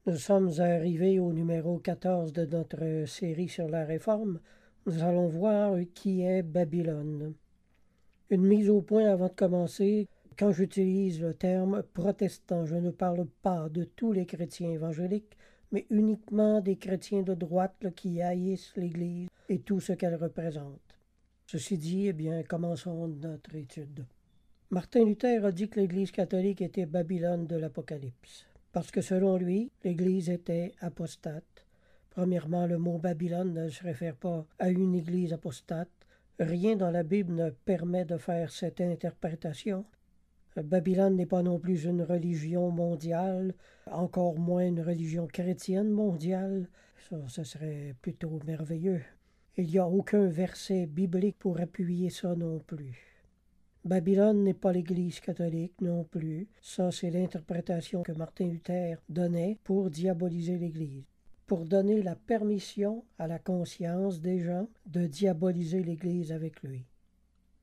Nous sommes arrivés au numéro 14 de notre série sur la Réforme. Nous allons voir qui est Babylone. Une mise au point avant de commencer. Quand j'utilise le terme protestant, je ne parle pas de tous les chrétiens évangéliques, mais uniquement des chrétiens de droite qui haïssent l'Église et tout ce qu'elle représente. Ceci dit, commençons notre étude. Martin Luther a dit que l'Église catholique était Babylone de l'Apocalypse, parce que selon lui, l'Église était apostate. Premièrement, le mot Babylone ne se réfère pas à une Église apostate. Rien dans la Bible ne permet de faire cette interprétation. Babylone n'est pas non plus une religion mondiale, encore moins une religion chrétienne mondiale. Ça, ce serait plutôt merveilleux. Il n'y a aucun verset biblique pour appuyer ça non plus. Babylone n'est pas l'Église catholique non plus. Ça, c'est l'interprétation que Martin Luther donnait pour diaboliser l'Église, pour donner la permission à la conscience des gens de diaboliser l'Église avec lui.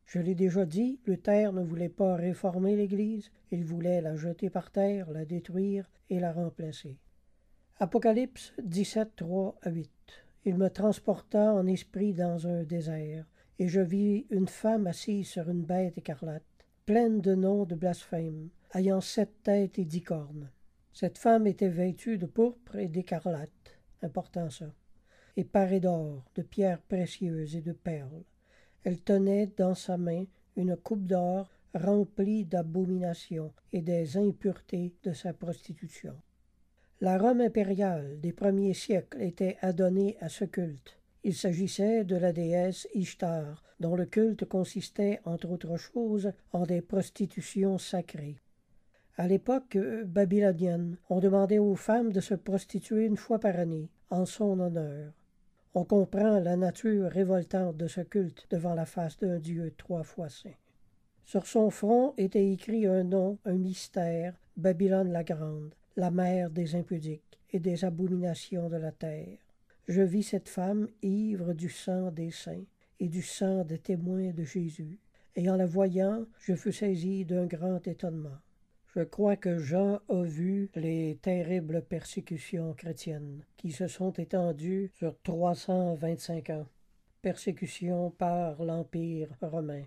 Je l'ai déjà dit, Luther ne voulait pas réformer l'Église, il voulait la jeter par terre, la détruire et la remplacer. Apocalypse 17, 3 à 8. Il me transporta en esprit dans un désert, et je vis une femme assise sur une bête écarlate, pleine de noms de blasphème, ayant 7 têtes et 10 cornes. Cette femme était vêtue de pourpre et d'écarlate, important ça, et parée d'or, de pierres précieuses et de perles. Elle tenait dans sa main une coupe d'or remplie d'abominations et des impuretés de sa prostitution. La Rome impériale des premiers siècles était adonnée à ce culte. Il s'agissait de la déesse Ishtar, dont le culte consistait, entre autres choses, en des prostitutions sacrées. À l'époque babylonienne, on demandait aux femmes de se prostituer une fois par année, en son honneur. On comprend la nature révoltante de ce culte devant la face d'un Dieu 3 fois saint. Sur son front était écrit un nom, un mystère, Babylone la grande, la mère des impudiques et des abominations de la terre. Je vis cette femme ivre du sang des saints et du sang des témoins de Jésus, et en la voyant, je fus saisi d'un grand étonnement. Je crois que Jean a vu les terribles persécutions chrétiennes qui se sont étendues sur 325 ans. Persécutions par l'Empire romain.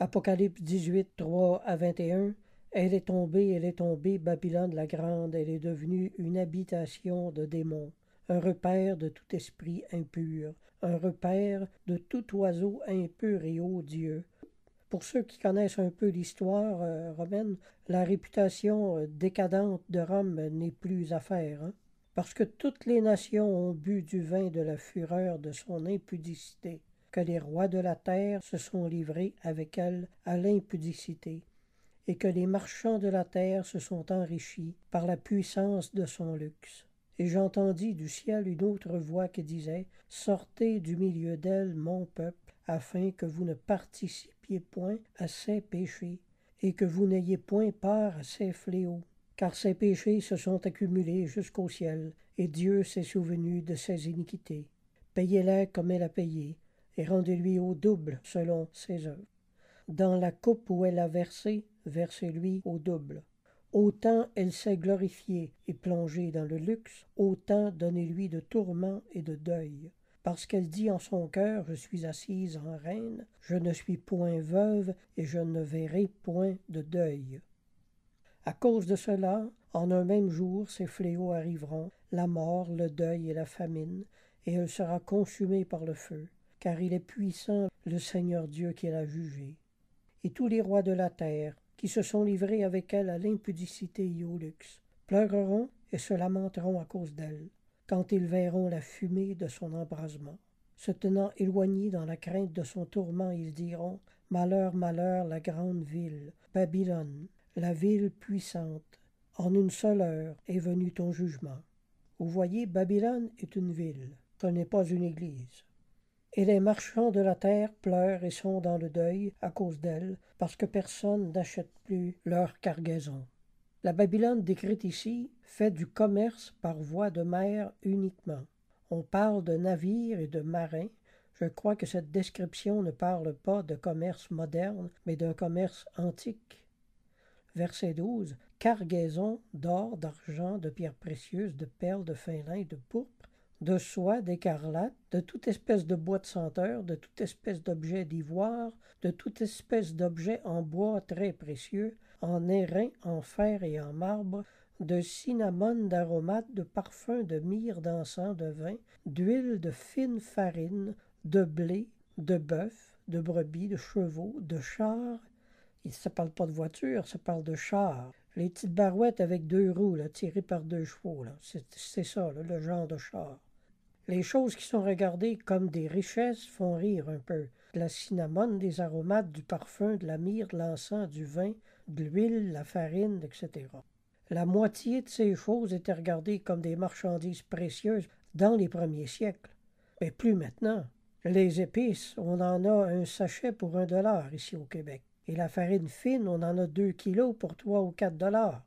Apocalypse 18, 3 à 21. Elle est tombée, Babylone la grande, elle est devenue une habitation de démons, un repère de tout esprit impur, un repère de tout oiseau impur et odieux. Pour ceux qui connaissent un peu l'histoire romaine, la réputation décadente de Rome n'est plus à faire, parce que toutes les nations ont bu du vin de la fureur de son impudicité, que les rois de la terre se sont livrés avec elle à l'impudicité, et que les marchands de la terre se sont enrichis par la puissance de son luxe. Et j'entendis du ciel une autre voix qui disait « Sortez du milieu d'elle, mon peuple, afin que vous ne participiez point à ses péchés, et que vous n'ayez point part à ses fléaux. Car ses péchés se sont accumulés jusqu'au ciel, et Dieu s'est souvenu de ses iniquités. Payez-les comme elle a payé, et rendez-lui au double selon ses œuvres. Dans la coupe où elle a versé, versez-lui au double. Autant elle s'est glorifiée et plongée dans le luxe, autant donnez-lui de tourments et de deuil. Parce qu'elle dit en son cœur, je suis assise en reine, je ne suis point veuve et je ne verrai point de deuil. À cause de cela, en un même jour, ces fléaux arriveront, la mort, le deuil et la famine, et elle sera consumée par le feu, car il est puissant, le Seigneur Dieu qui l'a jugée. Et tous les rois de la terre, qui se sont livrés avec elle à l'impudicité et au luxe, pleureront et se lamenteront à cause d'elle, quand ils verront la fumée de son embrasement. Se tenant éloignés dans la crainte de son tourment, ils diront « Malheur, malheur, la grande ville, Babylone, la ville puissante, en une seule heure est venu ton jugement. » Vous voyez, Babylone est une ville, ce n'est pas une église. Et les marchands de la terre pleurent et sont dans le deuil à cause d'elle, parce que personne n'achète plus leur cargaison. La Babylone décrite ici fait du commerce par voie de mer uniquement. On parle de navires et de marins. Je crois que cette description ne parle pas de commerce moderne, mais d'un commerce antique. verset 12, cargaison d'or, d'argent, de pierres précieuses, de perles, de fin lin, de pourpre, de soie, d'écarlate, de toute espèce de bois de senteur, de toute espèce d'objet d'ivoire, de toute espèce d'objet en bois très précieux, en airain, en fer et en marbre, de cinnamome, d'aromates, de parfums, de myrrhe, d'encens, de vin, d'huile, de fine farine, de blé, de bœuf, de brebis, de chevaux, de chars. Et ça parle pas de voiture, ça parle de chars. Les petites barouettes avec 2 roues, là, tirées par 2 chevaux, là. C'est ça, là, le genre de char. Les choses qui sont regardées comme des richesses font rire un peu. De la cinnamome, des aromates, du parfum, de la myrrhe, de l'encens, du vin, de l'huile, la farine, etc. La moitié de ces choses étaient regardées comme des marchandises précieuses dans les premiers siècles. Mais plus maintenant. Les épices, on en a un sachet pour $1 ici au Québec. Et la farine fine, on en a 2 kilos pour 3 ou 4 $.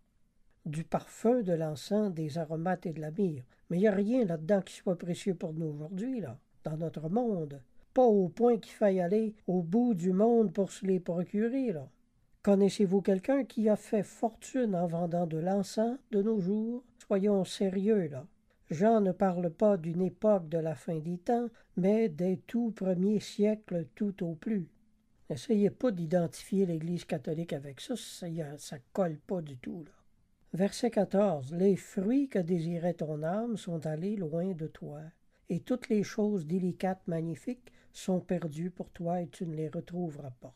Du parfum, de l'encens, des aromates et de la myrrhe. Mais il n'y a rien là-dedans qui soit précieux pour nous aujourd'hui, là, dans notre monde. Pas au point qu'il faille aller au bout du monde pour se les procurer, là. Connaissez-vous quelqu'un qui a fait fortune en vendant de l'encens de nos jours? Soyons sérieux, là. Jean ne parle pas d'une époque de la fin des temps, mais des tout premiers siècles tout au plus. N'essayez pas d'identifier l'Église catholique avec ça, ça colle pas du tout, là. Verset 14. Les fruits que désirait ton âme sont allés loin de toi, et toutes les choses délicates, magnifiques, sont perdues pour toi, et tu ne les retrouveras pas.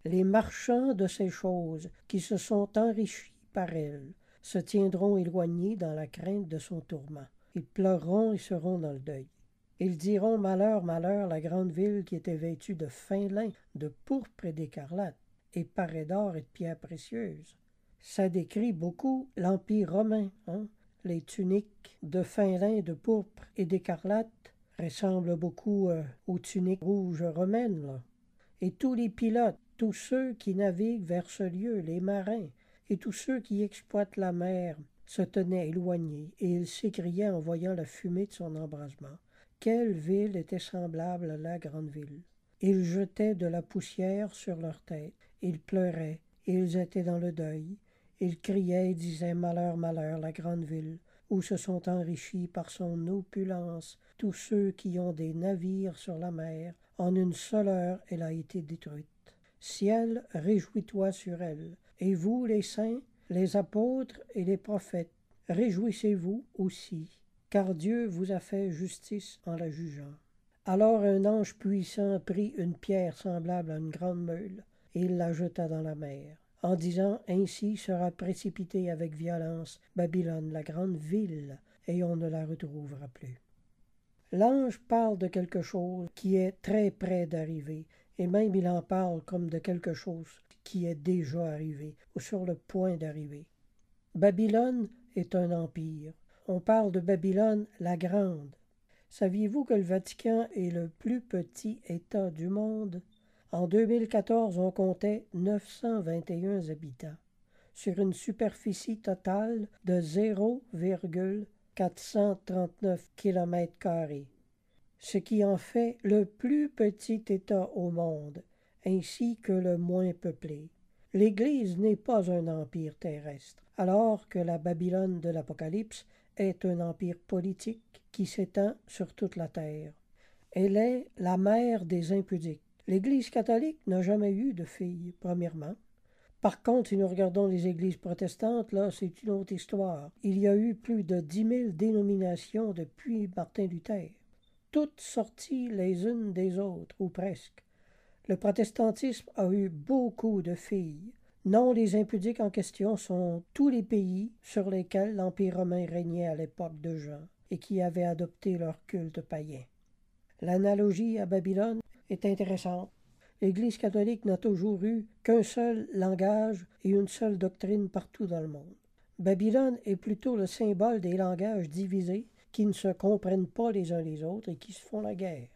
Les marchands de ces choses, qui se sont enrichis par elles, se tiendront éloignés dans la crainte de son tourment. Ils pleureront et seront dans le deuil. Ils diront: malheur, malheur, la grande ville qui était vêtue de fin lin, de pourpre et d'écarlate, et parée d'or et de pierres précieuses. Ça décrit beaucoup l'Empire romain. Les tuniques de fin lin, de pourpre et d'écarlate ressemblent beaucoup aux tuniques rouges romaines, là. Et tous les pilotes, tous ceux qui naviguent vers ce lieu, les marins, et tous ceux qui exploitent la mer, se tenaient éloignés, et ils s'écriaient en voyant la fumée de son embrasement: quelle ville était semblable à la grande ville! Ils jetaient de la poussière sur leurs têtes, ils pleuraient, et ils étaient dans le deuil. Ils criaient et disaient: malheur, malheur, la grande ville, où se sont enrichis par son opulence tous ceux qui ont des navires sur la mer. En une seule heure, elle a été détruite. Ciel, réjouis-toi sur elle. Et vous, les saints, les apôtres et les prophètes, réjouissez-vous aussi, car Dieu vous a fait justice en la jugeant. Alors un ange puissant prit une pierre semblable à une grande meule, et il la jeta dans la mer, en disant: ainsi sera précipitée avec violence Babylone, la grande ville, et on ne la retrouvera plus. L'ange parle de quelque chose qui est très près d'arriver, et même il en parle comme de quelque chose qui est déjà arrivé, ou sur le point d'arriver. Babylone est un empire. On parle de Babylone la Grande. Saviez-vous que le Vatican est le plus petit État du monde? En 2014, on comptait 921 habitants, sur une superficie totale de 0,439 km², ce qui en fait le plus petit État au monde, ainsi que le moins peuplé. L'Église n'est pas un empire terrestre, alors que la Babylone de l'Apocalypse est un empire politique qui s'étend sur toute la terre. Elle est la mère des impudiques. L'Église catholique n'a jamais eu de fille, premièrement. Par contre, si nous regardons les églises protestantes, là, c'est une autre histoire. Il y a eu plus de 10 000 dénominations depuis Martin Luther, toutes sorties les unes des autres, ou presque. Le protestantisme a eu beaucoup de filles. Non, les impudiques en question sont tous les pays sur lesquels l'Empire romain régnait à l'époque de Jean et qui avaient adopté leur culte païen. L'analogie à Babylone est intéressante. L'Église catholique n'a toujours eu qu'un seul langage et une seule doctrine partout dans le monde. Babylone est plutôt le symbole des langages divisés qui ne se comprennent pas les uns les autres et qui se font la guerre.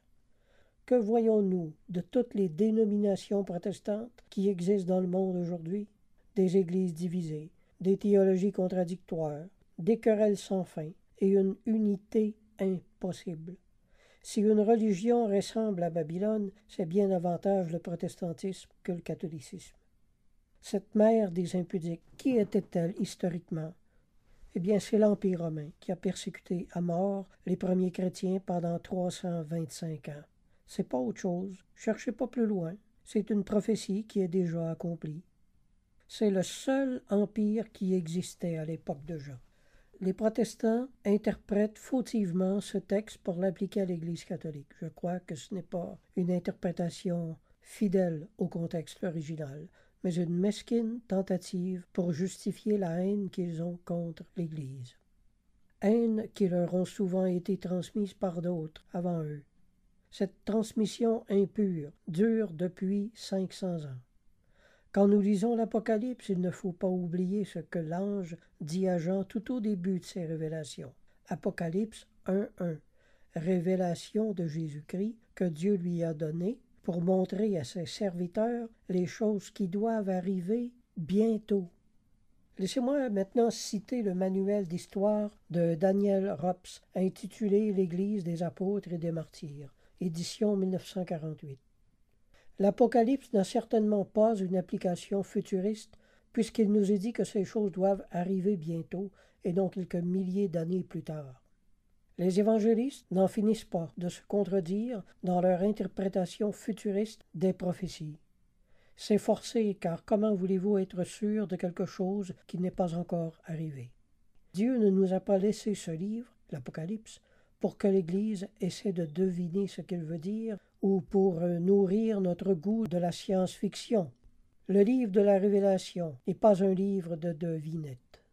Que voyons-nous de toutes les dénominations protestantes qui existent dans le monde aujourd'hui? Des églises divisées, des théologies contradictoires, des querelles sans fin et une unité impossible. Si une religion ressemble à Babylone, c'est bien davantage le protestantisme que le catholicisme. Cette mère des impudiques, qui était-elle historiquement? Eh bien, c'est l'Empire romain qui a persécuté à mort les premiers chrétiens pendant 325 ans. C'est pas autre chose. Cherchez pas plus loin. C'est une prophétie qui est déjà accomplie. C'est le seul empire qui existait à l'époque de Jean. Les protestants interprètent fautivement ce texte pour l'appliquer à l'Église catholique. Je crois que ce n'est pas une interprétation fidèle au contexte original, mais une mesquine tentative pour justifier la haine qu'ils ont contre l'Église. Haine qui leur ont souvent été transmise par d'autres avant eux. Cette transmission impure dure depuis 500 ans. Quand nous lisons l'Apocalypse, il ne faut pas oublier ce que l'ange dit à Jean tout au début de ses révélations. Apocalypse 1.1. Révélation de Jésus-Christ que Dieu lui a donnée pour montrer à ses serviteurs les choses qui doivent arriver bientôt. Laissez-moi maintenant citer le manuel d'histoire de Daniel Rops intitulé L'Église des apôtres et des martyrs, édition 1948. L'Apocalypse n'a certainement pas une application futuriste, puisqu'il nous est dit que ces choses doivent arriver bientôt, et non quelques milliers d'années plus tard. Les évangélistes n'en finissent pas de se contredire dans leur interprétation futuriste des prophéties. C'est forcé, car comment voulez-vous être sûr de quelque chose qui n'est pas encore arrivé? Dieu ne nous a pas laissé ce livre, l'Apocalypse, pour que l'Église essaie de deviner ce qu'il veut dire ou pour nourrir notre goût de la science-fiction. Le livre de la Révélation n'est pas un livre de devinettes.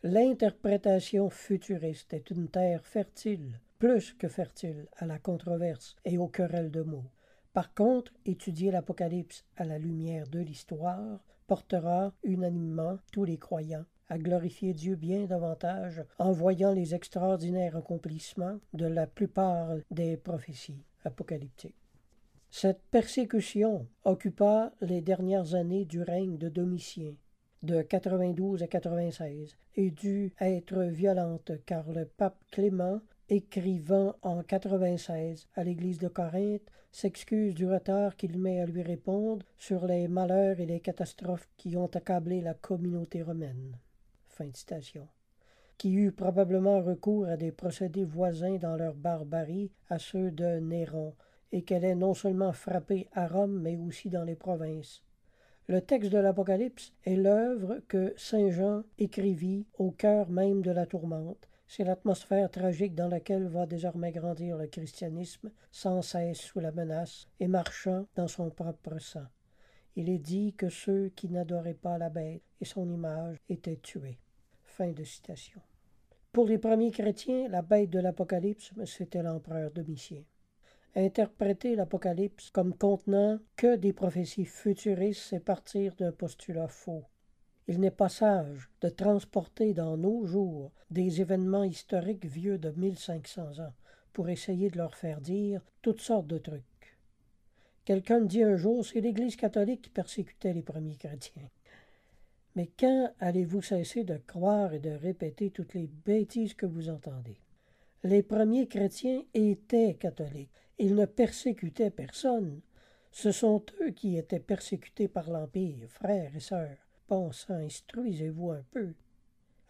L'interprétation futuriste est une terre fertile, plus que fertile, à la controverse et aux querelles de mots. Par contre, étudier l'Apocalypse à la lumière de l'histoire portera unanimement tous les croyants à glorifier Dieu bien davantage en voyant les extraordinaires accomplissements de la plupart des prophéties apocalyptiques. Cette persécution occupa les dernières années du règne de Domitien, de 92 à 96, et dut être violente car le pape Clément, écrivant en 96 à l'église de Corinthe, s'excuse du retard qu'il met à lui répondre sur les malheurs et les catastrophes qui ont accablé la communauté romaine. Fin de citation. Qui eut probablement recours à des procédés voisins dans leur barbarie à ceux de Néron, et qu'elle ait non seulement frappé à Rome, mais aussi dans les provinces. Le texte de l'Apocalypse est l'œuvre que saint Jean écrivit au cœur même de la tourmente. C'est l'atmosphère tragique dans laquelle va désormais grandir le christianisme, sans cesse sous la menace et marchant dans son propre sang. Il est dit que ceux qui n'adoraient pas la bête et son image étaient tués. Fin de citation. Pour les premiers chrétiens, la bête de l'Apocalypse, c'était l'empereur Domitien. Interpréter l'Apocalypse comme contenant que des prophéties futuristes, c'est partir d'un postulat faux. Il n'est pas sage de transporter dans nos jours des événements historiques vieux de 1500 ans pour essayer de leur faire dire toutes sortes de trucs. Quelqu'un me dit un jour, c'est l'Église catholique qui persécutait les premiers chrétiens. Mais quand allez-vous cesser de croire et de répéter toutes les bêtises que vous entendez? Les premiers chrétiens étaient catholiques. Ils ne persécutaient personne. Ce sont eux qui étaient persécutés par l'Empire, frères et sœurs. Bon sang, instruisez-vous un peu.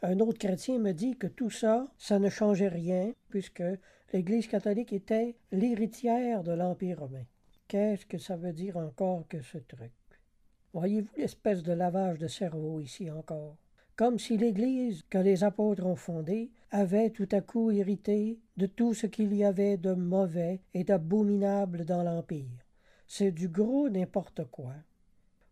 Un autre chrétien me dit que tout ça, ça ne changeait rien, puisque l'Église catholique était l'héritière de l'Empire romain. Qu'est-ce que ça veut dire encore que ce truc? Voyez-vous l'espèce de lavage de cerveau ici encore? Comme si l'Église que les apôtres ont fondée avait tout à coup hérité de tout ce qu'il y avait de mauvais et d'abominable dans l'Empire. C'est du gros n'importe quoi.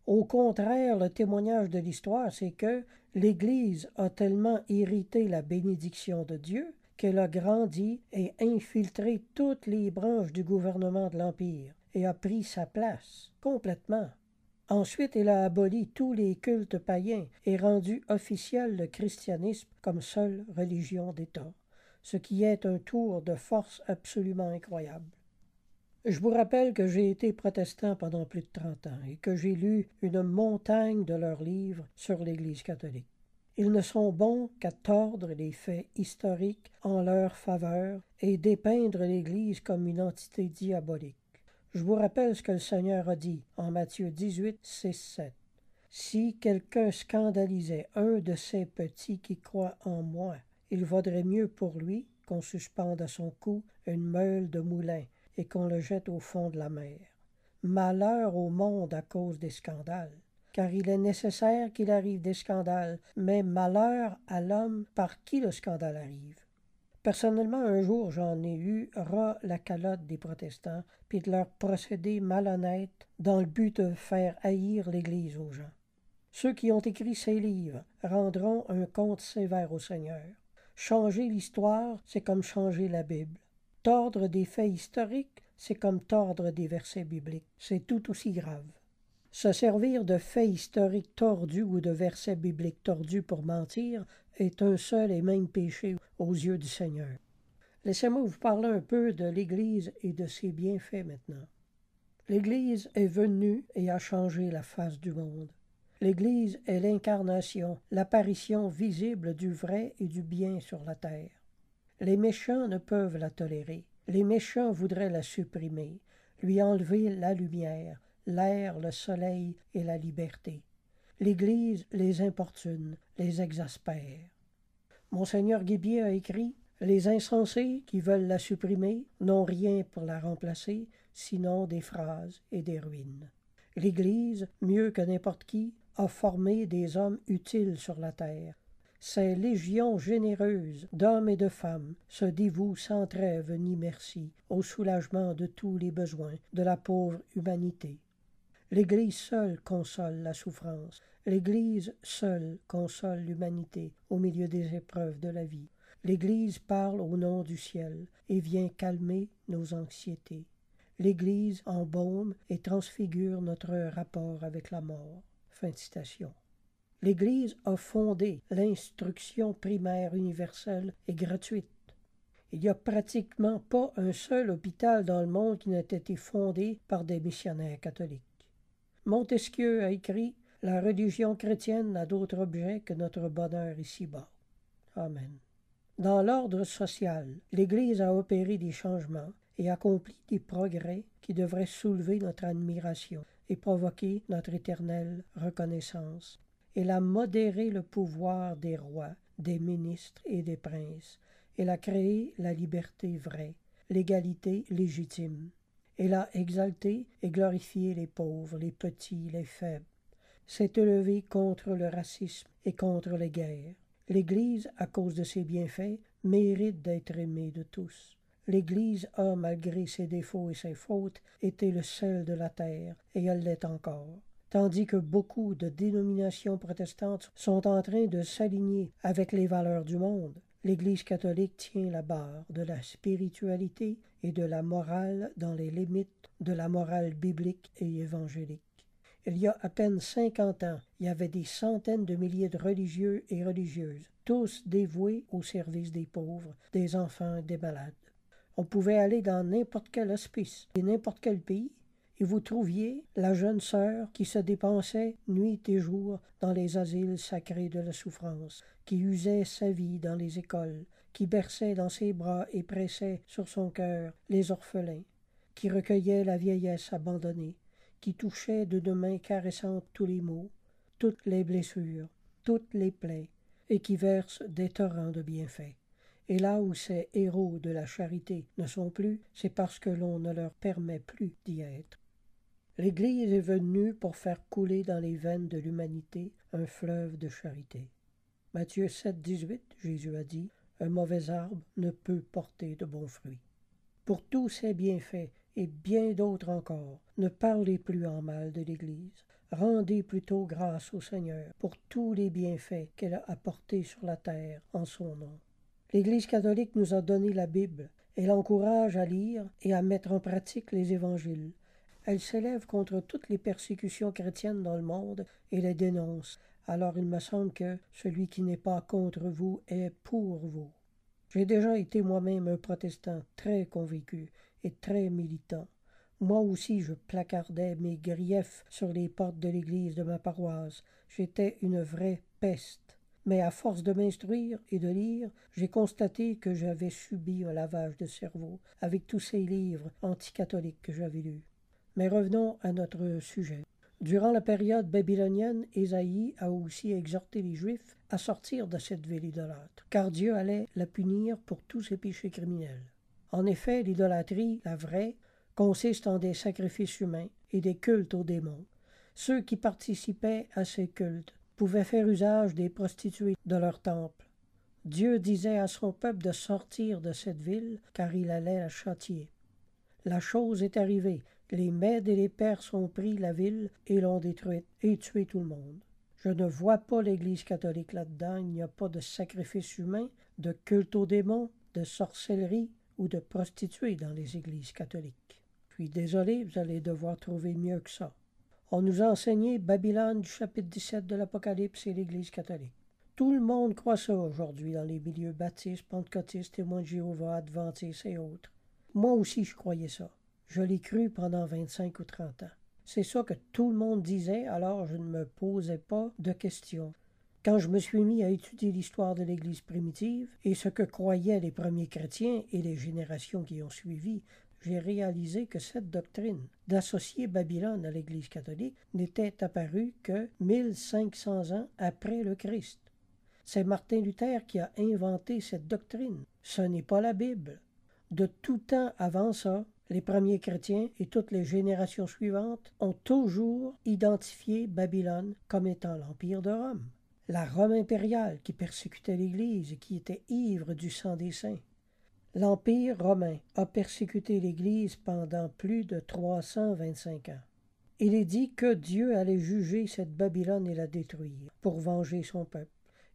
Au contraire, le témoignage de l'histoire, c'est que l'Église a tellement hérité la bénédiction de Dieu qu'elle a grandi et infiltré toutes les branches du gouvernement de l'Empire et a pris sa place complètement. Ensuite, elle a aboli tous les cultes païens et rendu officiel le christianisme comme seule religion d'État, ce qui est un tour de force absolument incroyable. Je vous rappelle que j'ai été protestant pendant plus de 30 ans et que j'ai lu une montagne de leurs livres sur l'Église catholique. Ils ne sont bons qu'à tordre les faits historiques en leur faveur et dépeindre l'Église comme une entité diabolique. Je vous rappelle ce que le Seigneur a dit en Matthieu 18, 6, 7. Si quelqu'un scandalisait un de ces petits qui croient en moi, il vaudrait mieux pour lui qu'on suspende à son cou une meule de moulin et qu'on le jette au fond de la mer. Malheur au monde à cause des scandales, car il est nécessaire qu'il arrive des scandales, mais malheur à l'homme par qui le scandale arrive. Personnellement, un jour, j'en ai eu ras la calotte des protestants, puis de leurs procédés malhonnêtes dans le but de faire haïr l'Église aux gens. Ceux qui ont écrit ces livres rendront un compte sévère au Seigneur. Changer l'histoire, c'est comme changer la Bible. Tordre des faits historiques, c'est comme tordre des versets bibliques. C'est tout aussi grave. Se servir de faits historiques tordus ou de versets bibliques tordus pour mentir est un seul et même péché aux yeux du Seigneur. Laissez-moi vous parler un peu de l'Église et de ses bienfaits maintenant. L'Église est venue et a changé la face du monde. L'Église est l'incarnation, l'apparition visible du vrai et du bien sur la terre. Les méchants ne peuvent la tolérer. Les méchants voudraient la supprimer, lui enlever la lumière, l'air, le soleil et la liberté. L'Église les importune, les exaspère. Monseigneur Guibier a écrit « Les insensés qui veulent la supprimer n'ont rien pour la remplacer, sinon des phrases et des ruines. » L'Église, mieux que n'importe qui, a formé des hommes utiles sur la terre. Ces légions généreuses d'hommes et de femmes se dévouent sans trêve ni merci au soulagement de tous les besoins de la pauvre humanité. L'Église seule console la souffrance. L'Église seule console l'humanité au milieu des épreuves de la vie. L'Église parle au nom du ciel et vient calmer nos anxiétés. L'Église embaume et transfigure notre rapport avec la mort. Fin de citation. L'Église a fondé l'instruction primaire universelle et gratuite. Il n'y a pratiquement pas un seul hôpital dans le monde qui n'ait été fondé par des missionnaires catholiques. Montesquieu a écrit « La religion chrétienne n'a d'autre objet que notre bonheur ici-bas. » Amen. Dans l'ordre social, l'Église a opéré des changements et accompli des progrès qui devraient soulever notre admiration et provoquer notre éternelle reconnaissance. Elle a modéré le pouvoir des rois, des ministres et des princes. Elle a créé la liberté vraie, l'égalité légitime. Elle a exalté et glorifié les pauvres, les petits, les faibles. S'est élevée contre le racisme et contre les guerres. L'Église, à cause de ses bienfaits, mérite d'être aimée de tous. L'Église a, malgré ses défauts et ses fautes, été le sel de la terre, et elle l'est encore. Tandis que beaucoup de dénominations protestantes sont en train de s'aligner avec les valeurs du monde, l'Église catholique tient la barre de la spiritualité et de la morale dans les limites de la morale biblique et évangélique. Il y a à peine 50 ans, il y avait des centaines de milliers de religieux et religieuses, tous dévoués au service des pauvres, des enfants et des malades. On pouvait aller dans n'importe quel hospice et n'importe quel pays, et vous trouviez la jeune sœur qui se dépensait nuit et jour dans les asiles sacrés de la souffrance, qui usait sa vie dans les écoles, qui berçait dans ses bras et pressait sur son cœur les orphelins, qui recueillait la vieillesse abandonnée, qui touchait de deux mains caressantes tous les maux, toutes les blessures, toutes les plaies, et qui verse des torrents de bienfaits. Et là où ces héros de la charité ne sont plus, c'est parce que l'on ne leur permet plus d'y être. L'Église est venue pour faire couler dans les veines de l'humanité un fleuve de charité. Matthieu 7, 18, Jésus a dit « Un mauvais arbre ne peut porter de bons fruits. » Pour tous ces bienfaits et bien d'autres encore, ne parlez plus en mal de l'Église. Rendez plutôt grâce au Seigneur pour tous les bienfaits qu'elle a apportés sur la terre en son nom. L'Église catholique nous a donné la Bible. Elle encourage à lire et à mettre en pratique les évangiles. Elle s'élève contre toutes les persécutions chrétiennes dans le monde et les dénonce. Alors il me semble que celui qui n'est pas contre vous est pour vous. J'ai déjà été moi-même un protestant très convaincu et très militant. Moi aussi je placardais mes griefs sur les portes de l'église de ma paroisse. J'étais une vraie peste. Mais à force de m'instruire et de lire, j'ai constaté que j'avais subi un lavage de cerveau avec tous ces livres anticatholiques que j'avais lus. Mais revenons à notre sujet. Durant la période babylonienne, Ésaïe a aussi exhorté les Juifs à sortir de cette ville idolâtre, car Dieu allait la punir pour tous ses péchés criminels. En effet, l'idolâtrie, la vraie, consiste en des sacrifices humains et des cultes aux démons. Ceux qui participaient à ces cultes pouvaient faire usage des prostituées de leur temple. Dieu disait à son peuple de sortir de cette ville, car il allait la châtier. La chose est arrivée. Les Mèdes et les Perses ont pris la ville et l'ont détruite et tué tout le monde. Je ne vois pas l'Église catholique là-dedans. Il n'y a pas de sacrifice humain, de culte aux démons, de sorcellerie ou de prostituées dans les églises catholiques. Je suis désolé, vous allez devoir trouver mieux que ça. On nous a enseigné Babylone du chapitre 17 de l'Apocalypse et l'Église catholique. Tout le monde croit ça aujourd'hui dans les milieux baptistes, pentecôtistes, témoins de Jéhovah, adventistes et autres. Moi aussi, je croyais ça. Je l'ai cru pendant 25 ou 30 ans. C'est ça que tout le monde disait, alors je ne me posais pas de questions. Quand je me suis mis à étudier l'histoire de l'Église primitive et ce que croyaient les premiers chrétiens et les générations qui ont suivi, j'ai réalisé que cette doctrine d'associer Babylone à l'Église catholique n'était apparue que 1500 ans après le Christ. C'est Martin Luther qui a inventé cette doctrine. Ce n'est pas la Bible. De tout temps avant ça, les premiers chrétiens et toutes les générations suivantes ont toujours identifié Babylone comme étant l'Empire de Rome. La Rome impériale qui persécutait l'Église et qui était ivre du sang des saints. L'Empire romain a persécuté l'Église pendant plus de 325 ans. Il est dit que Dieu allait juger cette Babylone et la détruire pour venger son peuple.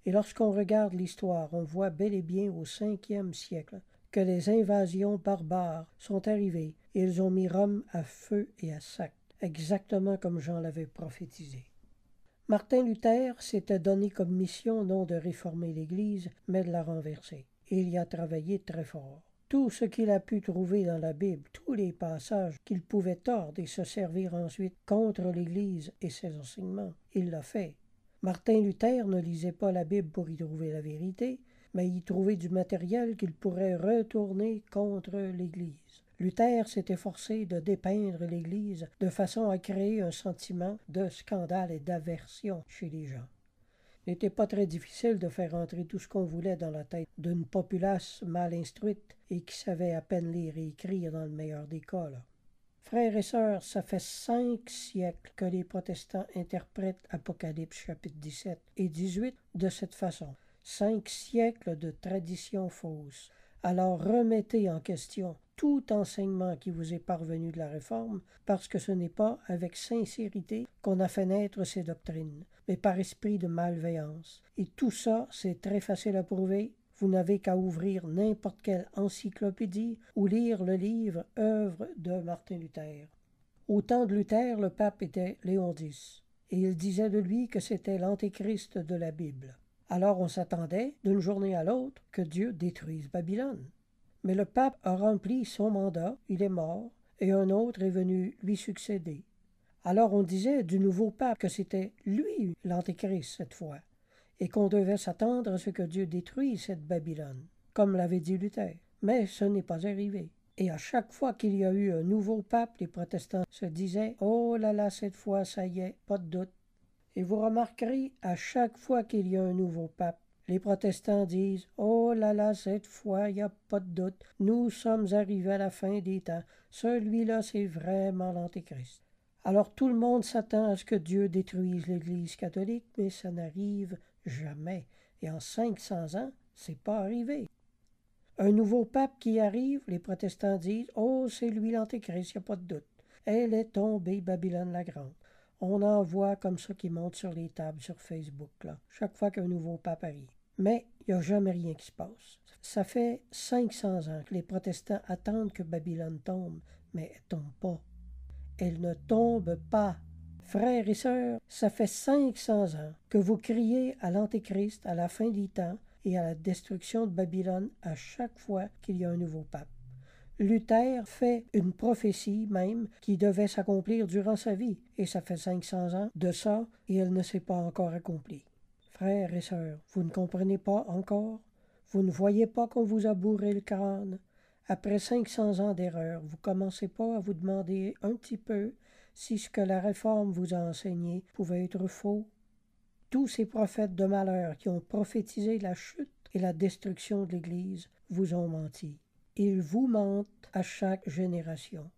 Et lorsqu'on regarde l'histoire, on voit bel et bien au 5e siècle que les invasions barbares sont arrivées et ils ont mis Rome à feu et à sac, exactement comme Jean l'avait prophétisé. Martin Luther s'était donné comme mission non de réformer l'Église, mais de la renverser. Et il y a travaillé très fort. Tout ce qu'il a pu trouver dans la Bible, tous les passages qu'il pouvait tordre et se servir ensuite contre l'Église et ses enseignements, il l'a fait. Martin Luther ne lisait pas la Bible pour y trouver la vérité, mais y trouver du matériel qu'il pourrait retourner contre l'Église. Luther s'était forcé de dépeindre l'Église de façon à créer un sentiment de scandale et d'aversion chez les gens. Il n'était pas très difficile de faire entrer tout ce qu'on voulait dans la tête d'une populace mal instruite et qui savait à peine lire et écrire dans le meilleur des cas. Frères et sœurs, ça fait 5 siècles que les protestants interprètent Apocalypse chapitre 17 et 18 de cette façon. 5 siècles de traditions fausses. Alors remettez en question tout enseignement qui vous est parvenu de la Réforme, parce que ce n'est pas avec sincérité qu'on a fait naître ces doctrines, mais par esprit de malveillance. Et tout ça, c'est très facile à prouver. Vous n'avez qu'à ouvrir n'importe quelle encyclopédie ou lire le livre œuvre de Martin Luther. Au temps de Luther, le pape était Léon X, et il disait de lui que c'était l'antéchrist de la Bible. Alors on s'attendait, d'une journée à l'autre, que Dieu détruise Babylone. Mais le pape a rempli son mandat, il est mort, et un autre est venu lui succéder. Alors on disait du nouveau pape que c'était lui l'antéchrist cette fois, et qu'on devait s'attendre à ce que Dieu détruise cette Babylone, comme l'avait dit Luther. Mais ce n'est pas arrivé. Et à chaque fois qu'il y a eu un nouveau pape, les protestants se disaient « Oh là là, cette fois, ça y est, pas de doute ». Et vous remarquerez, à chaque fois qu'il y a un nouveau pape, les protestants disent « Oh là là, cette fois, il n'y a pas de doute, nous sommes arrivés à la fin des temps, celui-là, c'est vraiment l'Antéchrist. » Alors tout le monde s'attend à ce que Dieu détruise l'Église catholique, mais ça n'arrive jamais. Et en 500 ans, c'est pas arrivé. Un nouveau pape qui arrive, les protestants disent « Oh, c'est lui l'Antéchrist, il n'y a pas de doute. Elle est tombée, Babylone la Grande. » On en voit comme ça qui monte sur les tables sur Facebook, là, chaque fois qu'un nouveau pape arrive. Mais il n'y a jamais rien qui se passe. Ça fait 500 ans que les protestants attendent que Babylone tombe, mais elle ne tombe pas. Elle ne tombe pas. Frères et sœurs, ça fait 500 ans que vous criez à l'Antéchrist, à la fin des temps et à la destruction de Babylone à chaque fois qu'il y a un nouveau pape. Luther fait une prophétie même qui devait s'accomplir durant sa vie, et ça fait 500 ans de ça, et elle ne s'est pas encore accomplie. Frères et sœurs, vous ne comprenez pas encore? Vous ne voyez pas qu'on vous a bourré le crâne? Après 500 ans d'erreur, vous commencez pas à vous demander un petit peu si ce que la Réforme vous a enseigné pouvait être faux? Tous ces prophètes de malheur qui ont prophétisé la chute et la destruction de l'Église vous ont menti. Ils vous mentent à chaque génération.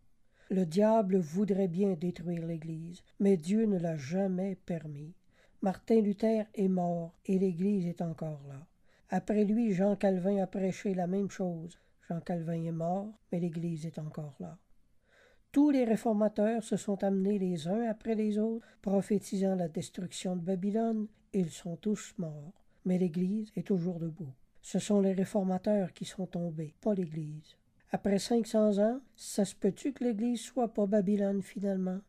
Le diable voudrait bien détruire l'Église, mais Dieu ne l'a jamais permis. Martin Luther est mort et l'Église est encore là. Après lui, Jean Calvin a prêché la même chose. Jean Calvin est mort, mais l'Église est encore là. Tous les réformateurs se sont amenés les uns après les autres, prophétisant la destruction de Babylone. Ils sont tous morts, mais l'Église est toujours debout. Ce sont les réformateurs qui sont tombés, pas l'Église. Après 500 ans, ça se peut-tu que l'Église soit pas Babylone finalement?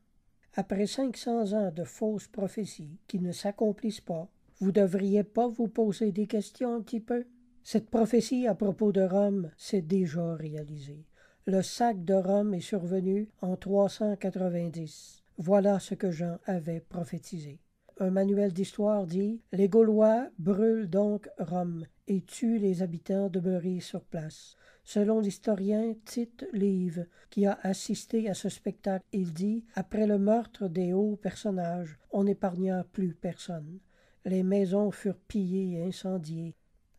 Après 500 ans de fausses prophéties qui ne s'accomplissent pas, vous devriez pas vous poser des questions un petit peu? Cette prophétie à propos de Rome s'est déjà réalisée. Le sac de Rome est survenu en 390. Voilà ce que Jean avait prophétisé. Un manuel d'histoire dit « Les Gaulois brûlent donc Rome et tuent les habitants demeurés sur place. » Selon l'historien Tite Live, qui a assisté à ce spectacle, il dit « Après le meurtre des hauts personnages, on n'épargna plus personne. Les maisons furent pillées et incendiées.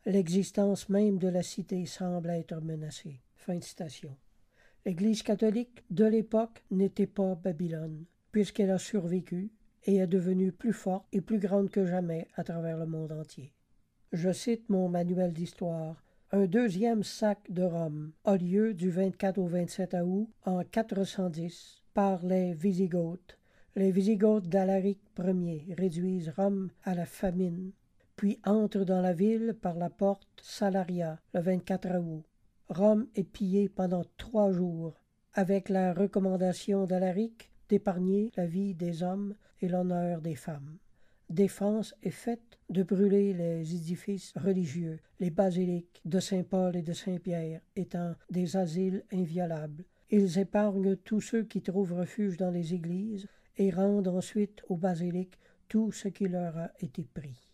L'existence même de la cité semble être menacée. » Fin de citation. L'Église catholique de l'époque n'était pas Babylone, puisqu'elle a survécu et est devenue plus forte et plus grande que jamais à travers le monde entier. Je cite mon manuel d'histoire. Un deuxième sac de Rome a lieu du 24 au 27 août en 410 par les Wisigoths. Les Wisigoths d'Alaric Ier réduisent Rome à la famine, puis entrent dans la ville par la porte Salaria le 24 août. Rome est pillée pendant 3 jours, avec la recommandation d'Alaric d'épargner la vie des hommes et l'honneur des femmes. Défense est faite de brûler les édifices religieux, les basiliques de Saint-Paul et de Saint-Pierre étant des asiles inviolables. Ils épargnent tous ceux qui trouvent refuge dans les églises et rendent ensuite aux basiliques tout ce qui leur a été pris.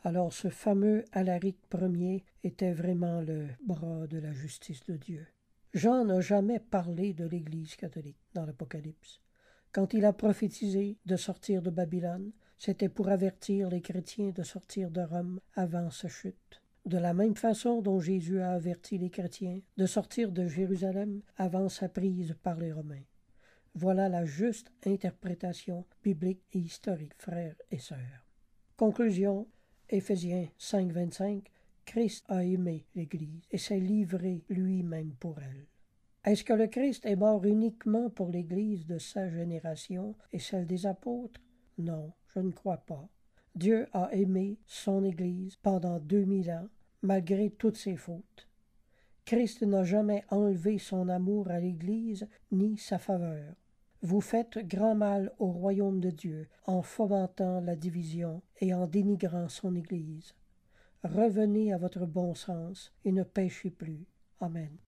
Alors ce fameux Alaric Ier était vraiment le bras de la justice de Dieu. Jean n'a jamais parlé de l'Église catholique dans l'Apocalypse. Quand il a prophétisé de sortir de Babylone, c'était pour avertir les chrétiens de sortir de Rome avant sa chute. De la même façon dont Jésus a averti les chrétiens de sortir de Jérusalem avant sa prise par les Romains. Voilà la juste interprétation biblique et historique, frères et sœurs. Conclusion, Éphésiens 5,25, Christ a aimé l'Église et s'est livré lui-même pour elle. Est-ce que le Christ est mort uniquement pour l'Église de sa génération et celle des apôtres? Non, je ne crois pas. Dieu a aimé son Église pendant 2000 ans, malgré toutes ses fautes. Christ n'a jamais enlevé son amour à l'Église ni sa faveur. Vous faites grand mal au royaume de Dieu en fomentant la division et en dénigrant son Église. Revenez à votre bon sens et ne péchez plus. Amen.